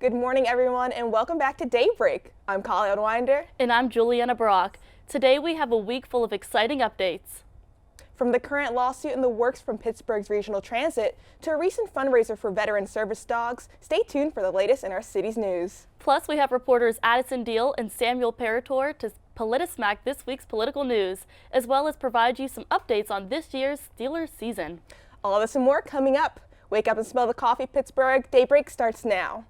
Good morning, everyone, and welcome back to Daybreak. I'm Kali Unwinder. And I'm Juliana Brock. Today we have a week full of exciting updates. From the current lawsuit in the works from Pittsburgh's Regional Transit to a recent fundraiser for veteran service dogs, stay tuned for the latest in our city's news. Plus, we have reporters Addison Deal and Samuel Parator to PolitiSmack this week's political news, as well as provide you some updates on this year's Steelers season. All this and more coming up. Wake up and smell the coffee, Pittsburgh. Daybreak starts now.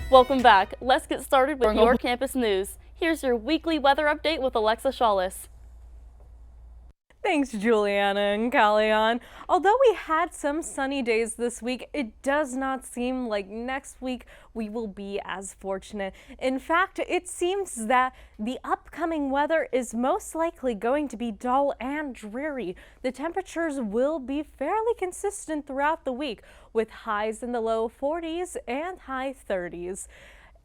Welcome back. Let's get started with your campus news. Here's your weekly weather update with Alexa Shawless. Thanks, Juliana and Callion. Although we had some sunny days this week, it does not seem like next week we will be as fortunate. In fact, it seems that the upcoming weather is most likely going to be dull and dreary. The temperatures will be fairly consistent throughout the week, with highs in the low 40s and high 30s,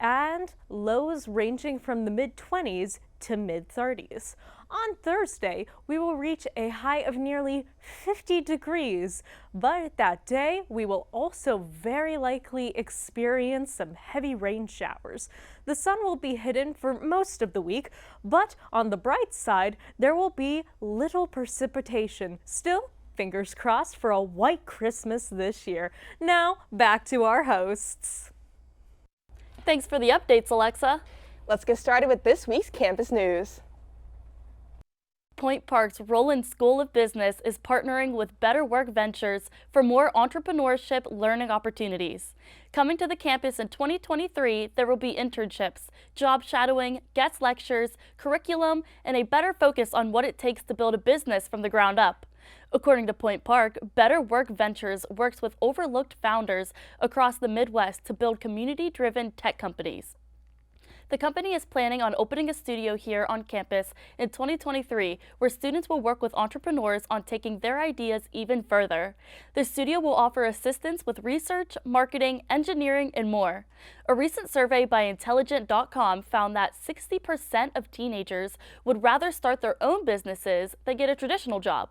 and lows ranging from the mid-20s to mid-30s. On Thursday, we will reach a high of nearly 50 degrees, but that day we will also very likely experience some heavy rain showers. The sun will be hidden for most of the week, but on the bright side, there will be little precipitation. Still, fingers crossed for a white Christmas this year. Now, back to our hosts. Thanks for the updates, Alexa. Let's get started with this week's campus news. Point Park's Roland School of Business is partnering with Better Work Ventures for more entrepreneurship learning opportunities. Coming to the campus in 2023, there will be internships, job shadowing, guest lectures, curriculum, and a better focus on what it takes to build a business from the ground up. According to Point Park, Better Work Ventures works with overlooked founders across the Midwest to build community-driven tech companies. The company is planning on opening a studio here on campus in 2023 where students will work with entrepreneurs on taking their ideas even further. The studio will offer assistance with research, marketing, engineering, and more. A recent survey by Intelligent.com found that 60% of teenagers would rather start their own businesses than get a traditional job.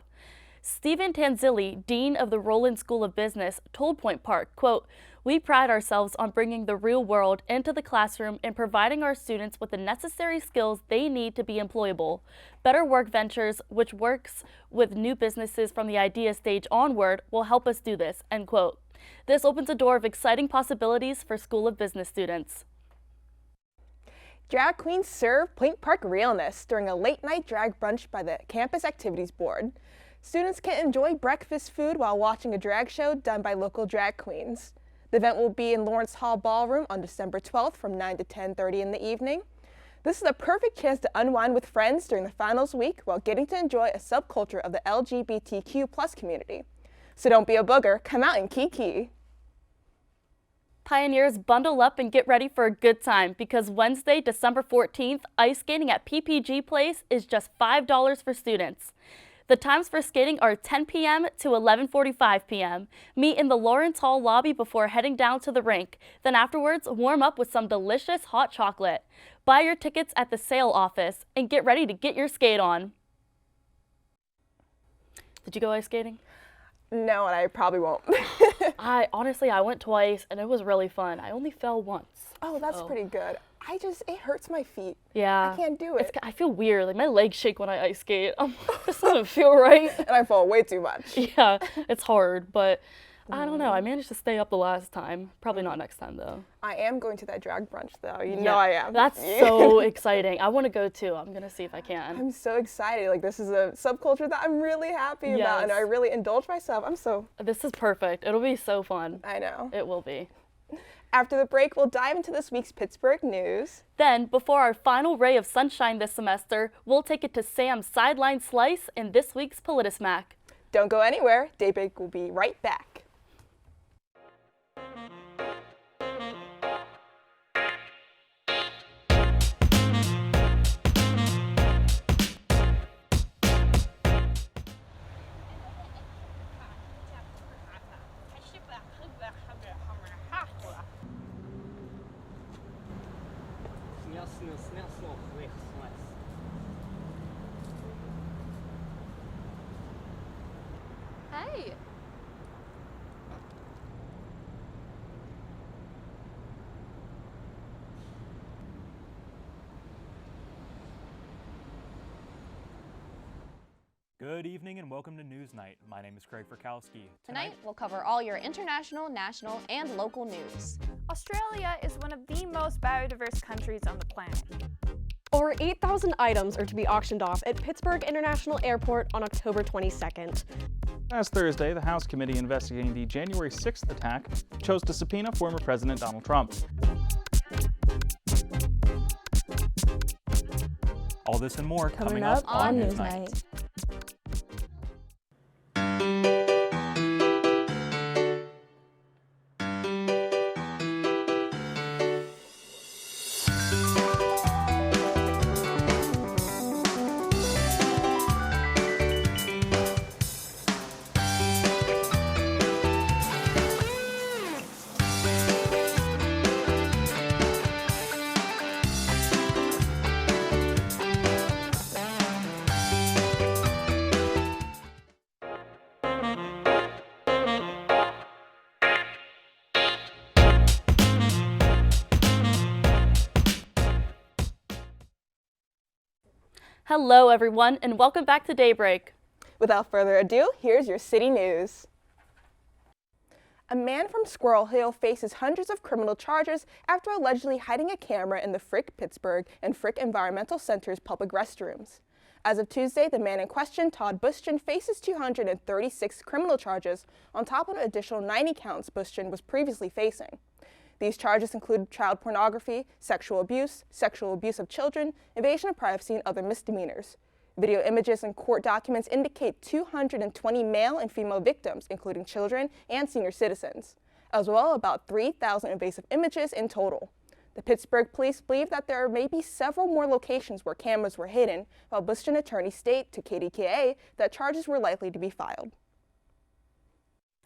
Stephen Tanzilli, Dean of the Roland School of Business, told Point Park, quote, "We pride ourselves on bringing the real world into the classroom and providing our students with the necessary skills they need to be employable. Better Work Ventures, which works with new businesses from the idea stage onward, will help us do this," end quote. This opens a door of exciting possibilities for School of Business students. Drag queens serve Point Park realness during a late-night drag brunch by the Campus Activities Board. Students can enjoy breakfast food while watching a drag show done by local drag queens. The event will be in Lawrence Hall Ballroom on December 12th from 9 to 10:30 in the evening. This is a perfect chance to unwind with friends during the finals week while getting to enjoy a subculture of the LGBTQ+ community. So don't be a booger, come out and kiki. Pioneers, bundle up and get ready for a good time because Wednesday, December 14th, ice skating at PPG Place is just $5 for students. The times for skating are 10 p.m. to 11:45 p.m. Meet in the Lawrence Hall lobby before heading down to the rink. Then afterwards, warm up with some delicious hot chocolate. Buy your tickets at the sale office and get ready to get your skate on. Did you go ice skating? No, and I probably won't. I went twice and it was really fun. I only fell once. Oh, that's pretty good. It hurts my feet. Yeah. I can't do it. I feel weird. Like my legs shake when I ice skate. This doesn't feel right. And I fall way too much. Yeah, it's hard, but I don't know. I managed to stay up the last time. Probably not next time though. I am going to that drag brunch though. You know I am. That's so exciting. I want to go too. I'm gonna see if I can. I'm so excited. Like this is a subculture that I'm really happy about, and I really indulge myself. This is perfect. It'll be so fun. I know. It will be. After the break, we'll dive into this week's Pittsburgh news. Then, before our final ray of sunshine this semester, we'll take it to Sam's Sideline Slice in this week's PolitiSmack. Don't go anywhere. Daybreak will be right back. Hey. Good evening and welcome to Newsnight. My name is Craig Ferkowski. Tonight, we'll cover all your international, national, and local news. Australia is one of the most biodiverse countries on the planet. Over 8,000 items are to be auctioned off at Pittsburgh International Airport on October 22nd. Last Thursday, the House committee investigating the January 6th attack chose to subpoena former President Donald Trump. All this and more Coming up on Newsnight. Hello, everyone, and welcome back to Daybreak. Without further ado, here's your city news. A man from Squirrel Hill faces hundreds of criminal charges after allegedly hiding a camera in the Frick Pittsburgh and Frick Environmental Center's public restrooms. As of Tuesday, the man in question, Todd Bushton, faces 236 criminal charges on top of an additional 90 counts Bushton was previously facing. These charges include child pornography, sexual abuse of children, invasion of privacy, and other misdemeanors. Video images and court documents indicate 220 male and female victims, including children and senior citizens, as well as about 3,000 invasive images in total. The Pittsburgh police believe that there may be several more locations where cameras were hidden, while Bushton attorneys state to KDKA that charges were likely to be filed.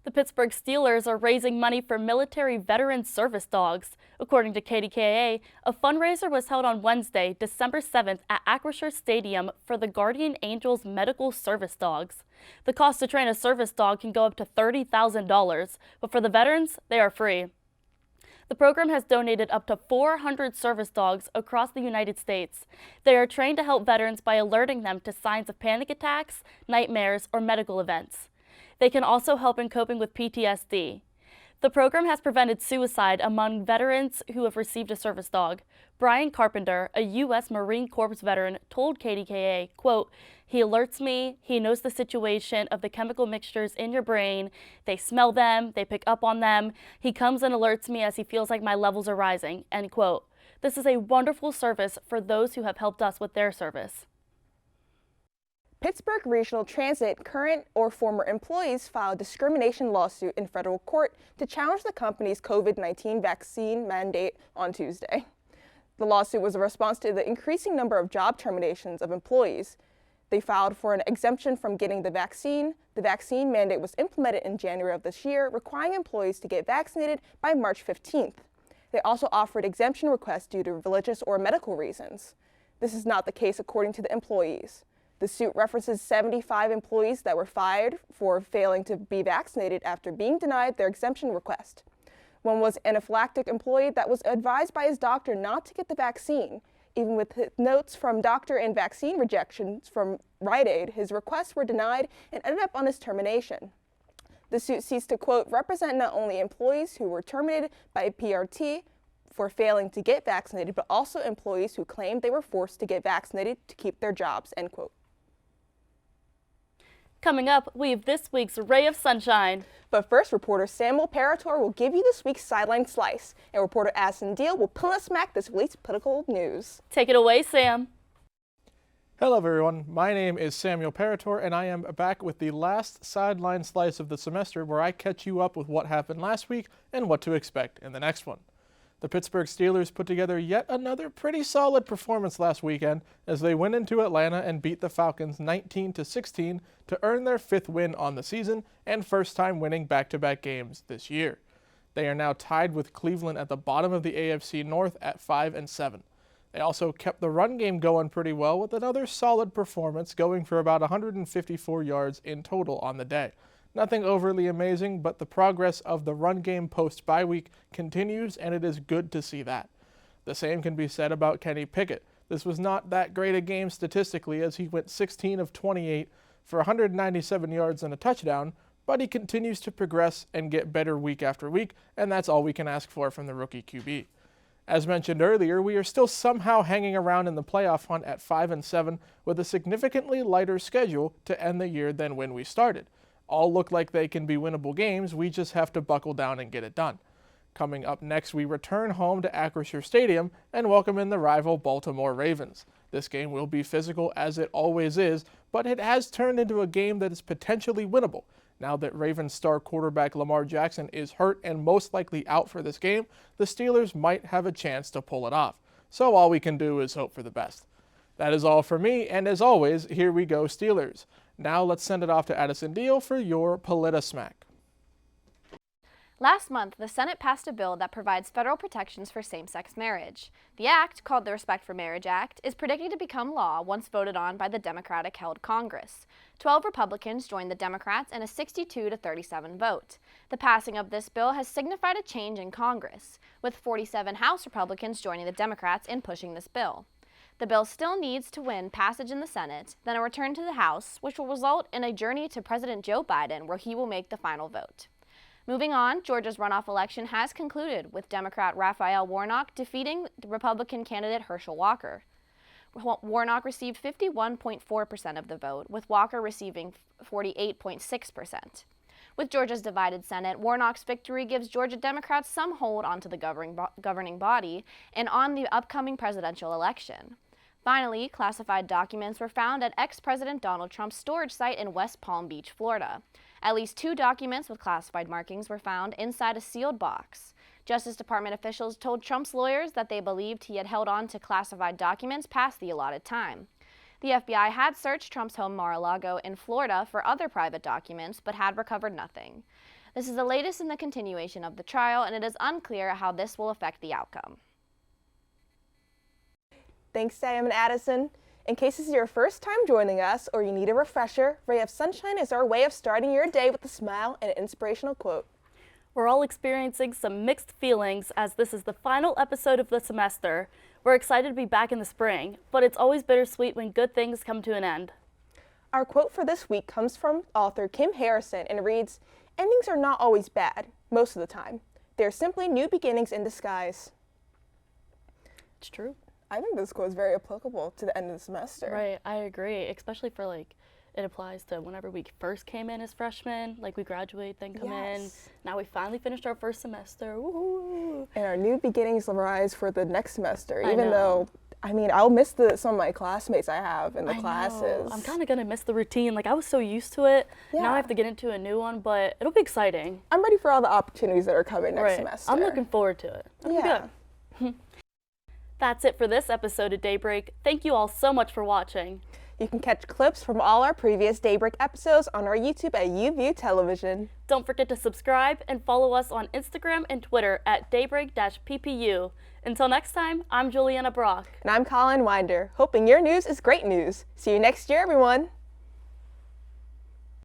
The Pittsburgh Steelers are raising money for military veteran service dogs. According to KDKA, a fundraiser was held on Wednesday, December 7th at Acrisure Stadium for the Guardian Angels medical service dogs. The cost to train a service dog can go up to $30,000, but for the veterans, they are free. The program has donated up to 400 service dogs across the United States. They are trained to help veterans by alerting them to signs of panic attacks, nightmares, or medical events. They can also help in coping with PTSD. The program has prevented suicide among veterans who have received a service dog. Brian Carpenter, a U.S. Marine Corps veteran, told KDKA, quote, "He alerts me, he knows the situation of the chemical mixtures in your brain. They smell them, they pick up on them. He comes and alerts me as he feels like my levels are rising," end quote. This is a wonderful service for those who have helped us with their service. Pittsburgh Regional Transit current or former employees filed a discrimination lawsuit in federal court to challenge the company's COVID-19 vaccine mandate on Tuesday. The lawsuit was a response to the increasing number of job terminations of employees. They filed for an exemption from getting the vaccine. The vaccine mandate was implemented in January of this year, requiring employees to get vaccinated by March 15th. They also offered exemption requests due to religious or medical reasons. This is not the case according to the employees. The suit references 75 employees that were fired for failing to be vaccinated after being denied their exemption request. One was an anaphylactic employee that was advised by his doctor not to get the vaccine. Even with notes from doctor and vaccine rejections from Rite Aid, his requests were denied and ended up on his termination. The suit seeks to, quote, represent not only employees who were terminated by PRT for failing to get vaccinated, but also employees who claimed they were forced to get vaccinated to keep their jobs, end quote. Coming up, we have this week's Ray of Sunshine. But first, reporter Samuel Parator will give you this week's Sideline Slice, and reporter Addison Deal will pull us back this week's political news. Take it away, Sam. Hello everyone, my name is Samuel Parator and I am back with the last Sideline Slice of the semester where I catch you up with what happened last week and what to expect in the next one. The Pittsburgh Steelers put together yet another pretty solid performance last weekend as they went into Atlanta and beat the Falcons 19-16 to earn their 5th win on the season and first time winning back-to-back games this year. They are now tied with Cleveland at the bottom of the AFC North at 5-7. They also kept the run game going pretty well with another solid performance, going for about 154 yards in total on the day. Nothing overly amazing, but the progress of the run game post-bye week continues, and it is good to see that. The same can be said about Kenny Pickett. This was not that great a game statistically, as he went 16 of 28 for 197 yards and a touchdown, but he continues to progress and get better week after week, and that's all we can ask for from the rookie QB. As mentioned earlier, we are still somehow hanging around in the playoff hunt at 5-7 with a significantly lighter schedule to end the year than when we started. All look like they can be winnable games, we just have to buckle down and get it done. Coming up next, we return home to Acrisure Stadium and welcome in the rival Baltimore Ravens. This game will be physical as it always is, but it has turned into a game that is potentially winnable. Now that Ravens star quarterback Lamar Jackson is hurt and most likely out for this game, the Steelers might have a chance to pull it off. So all we can do is hope for the best. That is all for me, and as always, here we go Steelers. Now let's send it off to Addison Deal for your PolitiSmack. Last month, the Senate passed a bill that provides federal protections for same-sex marriage. The act, called the Respect for Marriage Act, is predicted to become law once voted on by the Democratic-held Congress. 12 Republicans joined the Democrats in a 62-37 vote. The passing of this bill has signified a change in Congress, with 47 House Republicans joining the Democrats in pushing this bill. The bill still needs to win passage in the Senate, then a return to the House, which will result in a journey to President Joe Biden, where he will make the final vote. Moving on, Georgia's runoff election has concluded, with Democrat Raphael Warnock defeating the Republican candidate Herschel Walker. Warnock received 51.4% of the vote, with Walker receiving 48.6%. With Georgia's divided Senate, Warnock's victory gives Georgia Democrats some hold onto the governing body and on the upcoming presidential election. Finally, classified documents were found at ex-President Donald Trump's storage site in West Palm Beach, Florida. At least 2 documents with classified markings were found inside a sealed box. Justice Department officials told Trump's lawyers that they believed he had held on to classified documents past the allotted time. The FBI had searched Trump's home Mar-a-Lago in Florida for other private documents, but had recovered nothing. This is the latest in the continuation of the trial, and it is unclear how this will affect the outcome. Thanks, Sam and Addison. In case this is your first time joining us or you need a refresher, Ray of Sunshine is our way of starting your day with a smile and an inspirational quote. We're all experiencing some mixed feelings as this is the final episode of the semester. We're excited to be back in the spring, but it's always bittersweet when good things come to an end. Our quote for this week comes from author Kim Harrison and reads, "Endings are not always bad, most of the time. They're simply new beginnings in disguise." It's true. I think this quote is very applicable to the end of the semester. Right, I agree, especially for it applies to whenever we first came in as freshmen, we graduate, then come in. Now we finally finished our first semester, woohoo! And our new beginnings arise for the next semester, even though, I'll miss some of my classmates I have in the classes. I'm kind of going to miss the routine. I was so used to it. Yeah. Now I have to get into a new one, but it'll be exciting. I'm ready for all the opportunities that are coming next semester. I'm looking forward to it. That'll be good. That's it for this episode of Daybreak. Thank you all so much for watching. You can catch clips from all our previous Daybreak episodes on our YouTube at UView Television. Don't forget to subscribe and follow us on Instagram and Twitter at Daybreak-PPU. Until next time, I'm Juliana Brock. And I'm Colin Winder, hoping your news is great news. See you next year, everyone.